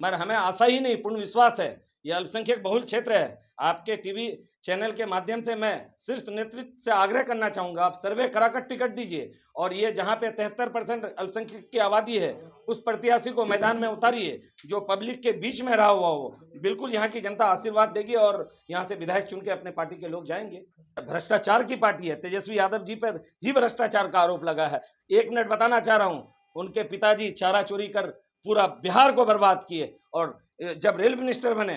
मगर हमें आशा ही नहीं, पूर्ण विश्वास है, यह अल्पसंख्यक बहुल क्षेत्र है। आपके टीवी चैनल के माध्यम से मैं शीर्ष नेतृत्व से आग्रह करना चाहूँगा, आप सर्वे कराकर टिकट दीजिए और ये जहाँ पे 73% अल्पसंख्यक की आबादी है, उस प्रत्याशी को मैदान में उतारिए जो पब्लिक के बीच में रहा हुआ हो। बिल्कुल यहाँ की जनता आशीर्वाद देगी और यहाँ से विधायक चुन के अपने पार्टी के लोग जाएंगे। भ्रष्टाचार की पार्टी है, तेजस्वी यादव जी पर ही भ्रष्टाचार का आरोप लगा है। 1 मिनट बताना चाह रहा हूँ, उनके पिताजी चारा चोरी कर पूरा बिहार को बर्बाद किए और जब रेल मिनिस्टर बने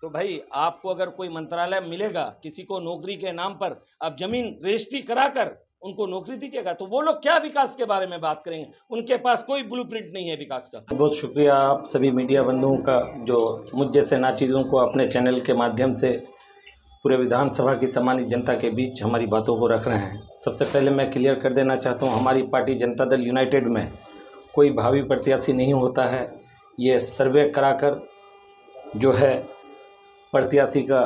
तो भाई आपको अगर कोई मंत्रालय मिलेगा किसी को नौकरी के नाम पर, आप जमीन रजिस्ट्री कराकर उनको नौकरी दीजिएगा, तो वो लोग क्या विकास के बारे में बात करेंगे? उनके पास कोई ब्लूप्रिंट नहीं है विकास का। बहुत शुक्रिया आप सभी मीडिया बंधुओं का जो मुझ जैसे नाचीज़ों को अपने चैनल के माध्यम से पूरे विधानसभा की सम्मानित जनता के बीच हमारी बातों को रख रहे हैं। सबसे पहले मैं क्लियर कर देना चाहता हूँ, हमारी पार्टी जनता दल यूनाइटेड में कोई भावी प्रत्याशी नहीं होता है। ये सर्वे कराकर जो है प्रत्याशी का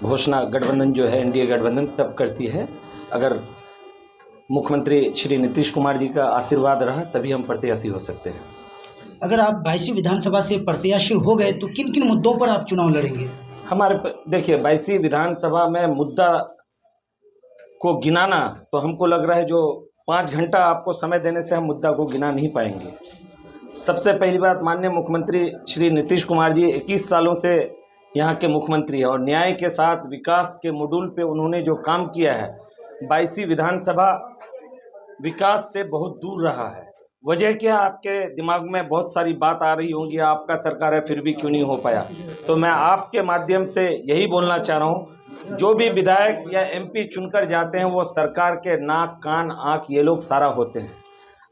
घोषणा गठबंधन जो है एनडीए गठबंधन तब करती है, अगर मुख्यमंत्री श्री नीतीश कुमार जी का आशीर्वाद रहा तभी हम प्रत्याशी हो सकते हैं। अगर आप 22वीं विधानसभा से प्रत्याशी हो गए तो किन किन मुद्दों पर आप चुनाव लड़ेंगे? देखिए 22वीं विधानसभा में मुद्दा को गिनाना तो हमको लग रहा है जो 5 घंटा आपको समय देने से हम मुद्दा को गिना नहीं पाएंगे। सबसे पहली बात, माननीय मुख्यमंत्री श्री नीतीश कुमार जी 21 सालों से यहाँ के मुख्यमंत्री है और न्याय के साथ विकास के मॉड्यूल पे उन्होंने जो काम किया है, 22वीं विधानसभा विकास से बहुत दूर रहा है। वजह क्या, आपके दिमाग में बहुत सारी बात आ रही होंगी, आपका सरकार है फिर भी क्यों नहीं हो पाया। तो मैं आपके माध्यम से यही बोलना चाह रहा हूँ, जो भी विधायक या एमपी चुनकर जाते हैं वो सरकार के नाक कान आँख ये लोग सारा होते हैं।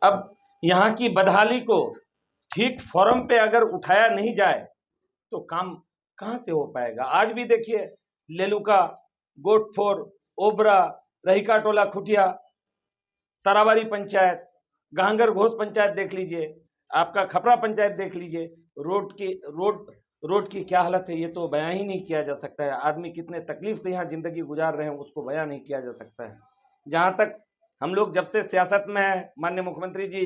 अब यहाँ की बदहाली को ठीक फॉर्म पे अगर उठाया नहीं जाए तो काम कहाँ से हो पाएगा। आज भी देखिए लेलुका, गोटफोर, ओबरा, रहीका टोला खुटिया, ताराबारी पंचायत, गांगर घोष पंचायत देख लीजिए, आपका खपरा पंचायत देख लीजिए, रोड की क्या हालत है ये तो बयां ही नहीं किया जा सकता है। आदमी कितने तकलीफ से यहाँ ज़िंदगी गुजार रहे हैं उसको बयां नहीं किया जा सकता है। जहाँ तक हम लोग जब से सियासत में हैं, माननीय मुख्यमंत्री जी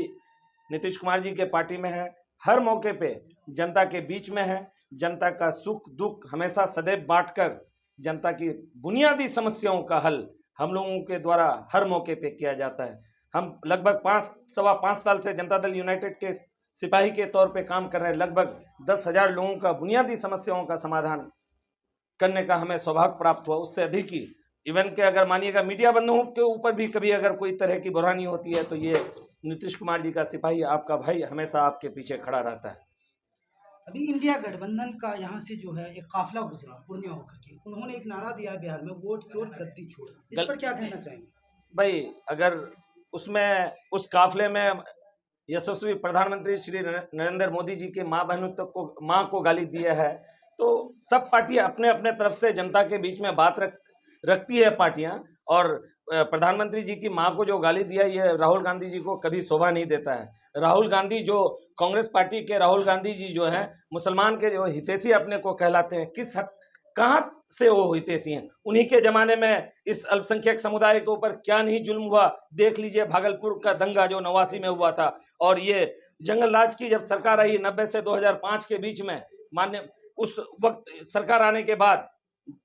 नीतीश कुमार जी के पार्टी में हैं, हर मौके पे जनता के बीच में है, जनता का सुख दुख हमेशा सदैव बांटकर जनता की बुनियादी समस्याओं का हल हम लोगों के द्वारा हर मौके पे किया जाता है। हम लगभग 5 साल से जनता दल यूनाइटेड के सिपाही के तौर पे काम कर रहे हैं। लगभग 10,000 लोगों का बुनियादी समस्याओं का समाधान करने का हमें सौभाग्य प्राप्त हुआ, उससे अधिक ही। इवन के अगर मानिएगा मीडिया बंधुओं के ऊपर भी कभी अगर कोई तरह की बुरानी होती है तो ये नीतीश कुमार जी का सिपाही, आपका भाई, हमेशा आपके पीछे खड़ा रहता है। अभी इंडिया गठबंधन का यहाँ से जो है एक काफिला गुजरा पूर्णिया होकर के, उन्होंने एक नारा दिया बिहार में, वोट चोर गद्दी छोड़। इस पर क्या कहना चाहेंगे? भाई अगर उसमें उस काफिले में यशस्वी प्रधानमंत्री श्री नरेंद्र मोदी जी के माँ बहनों तक को माँ को गाली दिया है तो सब पार्टियां अपने अपने तरफ से जनता के बीच में बात रखती है पार्टियां। और प्रधानमंत्री जी की माँ को जो गाली दिया ये राहुल गांधी जी को कभी शोभा नहीं देता है। राहुल गांधी जो कांग्रेस पार्टी के राहुल गांधी जी जो है मुसलमान के जो हितैषी अपने को कहलाते हैं, किस हद कहाँ से वो हितैषी हैं? उन्हीं के ज़माने में इस अल्पसंख्यक समुदाय के ऊपर क्या नहीं जुल्म हुआ। देख लीजिए भागलपुर का दंगा जो 89 में हुआ था, और ये जंगल राज की जब सरकार आई 90 से 2005 के बीच में, मान्य उस वक्त सरकार आने के बाद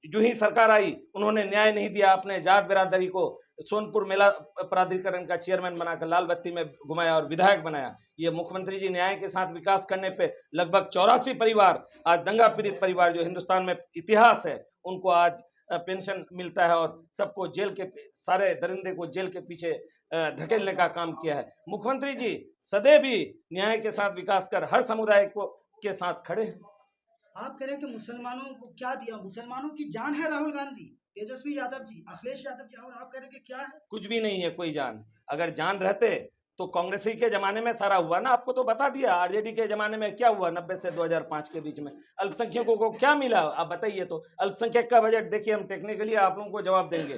जो ही सरकार आई उन्होंने न्याय नहीं दिया। अपने जात बिरादरी को सोनपुर मेला प्राधिकरण का चेयरमैन बनाकर लाल बत्ती में घुमाया और विधायक बनाया। ये मुख्यमंत्री जी न्याय के साथ विकास करने पे लगभग 84 परिवार, आज दंगा पीड़ित परिवार जो हिंदुस्तान में इतिहास है, उनको आज पेंशन मिलता है और सबको जेल के सारे दरिंदे को जेल के पीछे धकेलने का काम किया है। मुख्यमंत्री जी सदैव भी न्याय के साथ विकास कर हर समुदाय को के साथ खड़े हैं। आप कह रहे हैं कि मुसलमानों को क्या दिया? मुसलमानों की जान है राहुल गांधी, तेजस्वी यादव जी, अखिलेश यादव जी, और आप कह रहे हैं कि क्या है? कुछ भी नहीं है कोई जान। अगर जान रहते तो कांग्रेस ही के जमाने में सारा हुआ ना, आपको तो बता दिया। आरजेडी के जमाने में क्या हुआ 90 से 2005 के बीच में, अल्पसंख्यकों को क्या मिला आप बताइए। तो अल्पसंख्यक का बजट देखिए, हम टेक्निकली आप लोगों को जवाब देंगे।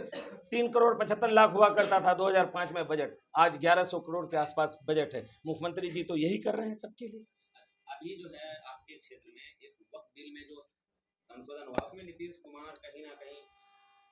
3 करोड़ 75 लाख हुआ करता था 2005 में बजट, आज 1100 करोड़ के आसपास बजट है। मुख्यमंत्री जी तो यही कर रहे हैं सबके लिए। अभी जो है आपके क्षेत्र में एक वक्फ बिल में जो संशोधन हुआ उसमें नीतीश कुमार कहीं ना कहीं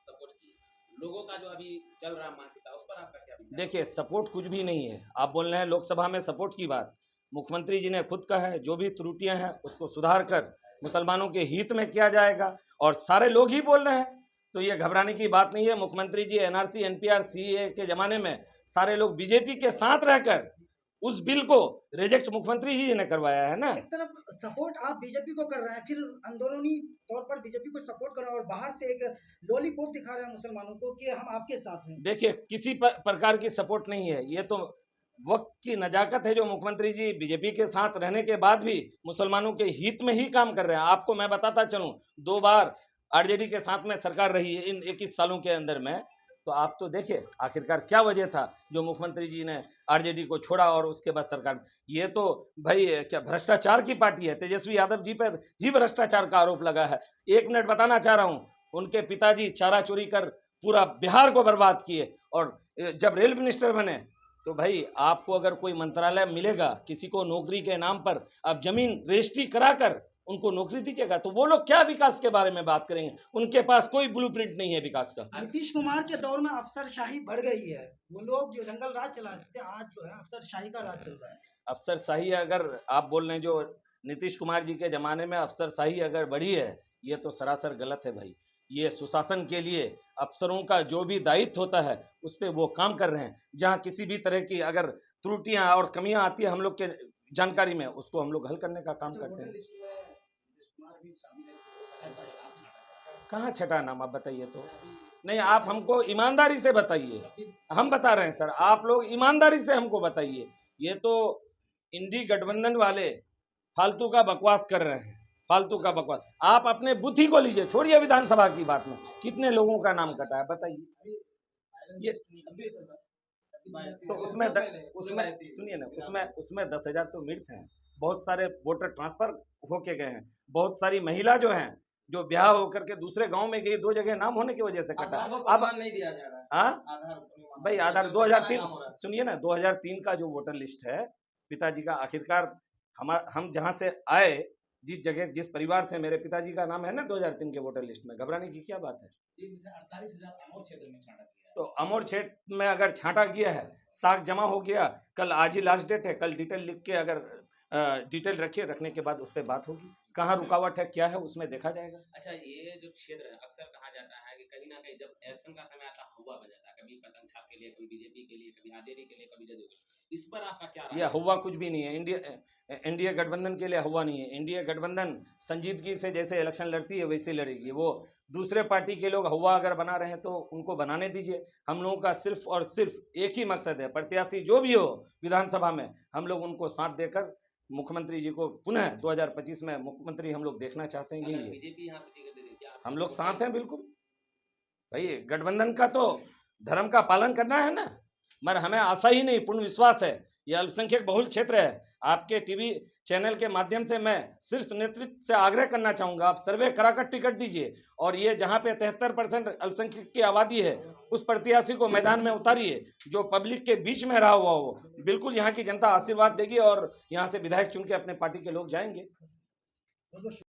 सपोर्ट की, लोगों का जो अभी चल रहा मानसिकता, उस पर आपका क्या विचार? देखिए सपोर्ट कुछ भी नहीं है। आप बोल रहे हैं लोकसभा में सपोर्ट की बात, मुख्यमंत्री जी ने खुद कहा है जो भी त्रुटियां हैं उसको सुधार कर मुसलमानों के हित में किया जाएगा, और सारे लोग ही बोल रहे हैं, तो ये घबराने की बात नहीं है। मुख्यमंत्री जी एनआरसी एनपीआर सीए के जमाने में सारे लोग बीजेपी के साथ रहकर उस बिल को रिजेक्ट मुख्यमंत्री जी ने करवाया है ना। एक तरफ सपोर्ट आप बीजेपी को कर रहे हैं, फिर अंदरूनी तौर पर बीजेपी को सपोर्ट कर रहे हैं और बाहर से एक लॉलीपॉप दिखा रहे हैं मुसलमानों को कि हम आपके साथ हैं। देखिए, किसी प्रकार की सपोर्ट नहीं है, ये तो वक्त की नजाकत है जो मुख्यमंत्री जी बीजेपी के साथ रहने के बाद भी मुसलमानों के हित में ही काम कर रहे हैं। आपको मैं बताता चलूं, 2 बार आरजेडी के साथ में सरकार रही है इन 21 सालों के अंदर में, तो आप तो देखिए आखिरकार क्या वजह था जो मुख्यमंत्री जी ने आरजेडी को छोड़ा और उसके बाद सरकार। ये तो भाई क्या भ्रष्टाचार की पार्टी है, तेजस्वी यादव जी पर ही भ्रष्टाचार का आरोप लगा है। 1 मिनट बताना चाह रहा हूँ, उनके पिताजी चारा चोरी कर पूरा बिहार को बर्बाद किए, और जब रेल मिनिस्टर बने तो भाई आपको अगर कोई मंत्रालय मिलेगा, किसी को नौकरी के नाम पर आप जमीन रजिस्ट्री कराकर उनको नौकरी दीजिएगा, तो वो लोग क्या विकास के बारे में बात करेंगे? उनके पास कोई ब्लूप्रिंट नहीं है विकास का। नीतीश कुमार के दौर में अफसरशाही बढ़ गई है, वो लोग जो जंगल राज चलाते थे आज जो है अफसरशाही का राज चल रहा है। अफसरशाही अगर आप बोल रहे हैं जो नीतीश कुमार जी के ज़माने में अफसरशाही अगर बढ़ी है, ये तो सरासर गलत है भाई। ये सुशासन के लिए अफसरों का जो भी दायित्व होता है उस पर वो काम कर रहे हैं। जहाँ किसी भी तरह की अगर त्रुटियां और कमियां आती है हम लोग के जानकारी में, उसको हम लोग हल करने का काम करते हैं। कहाँ छठा नाम आप बताइए तो? नहीं, आप हमको ईमानदारी से बताइए, हम बता रहे हैं सर, आप लोग ईमानदारी से हमको बताइए। ये तो इंडी गठबंधन वाले फालतू का बकवास कर रहे हैं, फालतू का बकवास। आप अपने बुद्धि को लीजिए, छोड़िए विधानसभा की बात में कितने लोगों का नाम कटा है बताइए। ये तो उसमें सुनिए ना, उसमें 10,000 तो मृत हैं, बहुत सारे वोटर ट्रांसफर होके गए हैं, बहुत सारी महिला जो हैं जो ब्याह होकर के दूसरे गांव में गई, 2 जगह नाम होने की वजह से कटा। अब नहीं दिया जा रहा है। हाँ भाई, आधार 2003, सुनिए ना, 2003 का जो वोटर लिस्ट है पिताजी का, आखिरकार हम जहां से आए, जिस जगह जिस परिवार से, मेरे पिताजी का नाम है ना 2003 के वोटर लिस्ट में, घबराने की क्या बात है? 48,000 अमोर क्षेत्र में छांटा गया। तो अमोर क्षेत्र में अगर छांटा गया है, साख जमा हो गया, कल आज ही लास्ट डेट है, कल डिटेल लिख के अगर डिटेल रखने के बाद उस पर बात होगी, कहाँ रुकावट है क्या है उसमें देखा जाएगा। अच्छा, ये जो क्षेत्र है अक्सर कहा जाता है कि कहीं ना कहीं जब इलेक्शन का समय आता है हुआ बजाता है, कभी पतंग छाप के लिए, कभी बीजेपी के लिए, कभी आरजेडी के लिए, कभी जदयू के लिए। इस पर आपका क्या राय? यह हुआ कुछ भी नहीं है, एनडीए गठबंधन के लिए हुआ नहीं है। एनडीए गठबंधन संजीदगी से जैसे इलेक्शन लड़ती है वैसे लड़ेगी। वो दूसरे पार्टी के लोग हुआ अगर बना रहे हैं तो उनको बनाने दीजिए। हम लोगों का सिर्फ और सिर्फ एक ही मकसद है, प्रत्याशी जो भी हो विधानसभा में, हम लोग उनको साथ देकर मुख्यमंत्री जी को पुनः 2025 में मुख्यमंत्री हम लोग देखना चाहते हैं। यही बीजेपी यहाँ से टिकट दे देती है, हम लोग साथ हैं बिल्कुल। भाई गठबंधन का तो धर्म का पालन करना है ना, मगर हमें आशा ही नहीं, पूर्ण विश्वास है। यह अल्पसंख्यक बहुल क्षेत्र है। आपके टीवी चैनल के माध्यम से मैं शीर्ष नेतृत्व से आग्रह करना चाहूँगा, आप सर्वे कराकर टिकट दीजिए, और ये जहाँ पे 73% अल्पसंख्यक की आबादी है उस प्रत्याशी को मैदान में उतारिए जो पब्लिक के बीच में रहा हुआ हो। बिल्कुल यहाँ की जनता आशीर्वाद देगी और यहाँ से विधायक चुन के अपने पार्टी के लोग जाएंगे।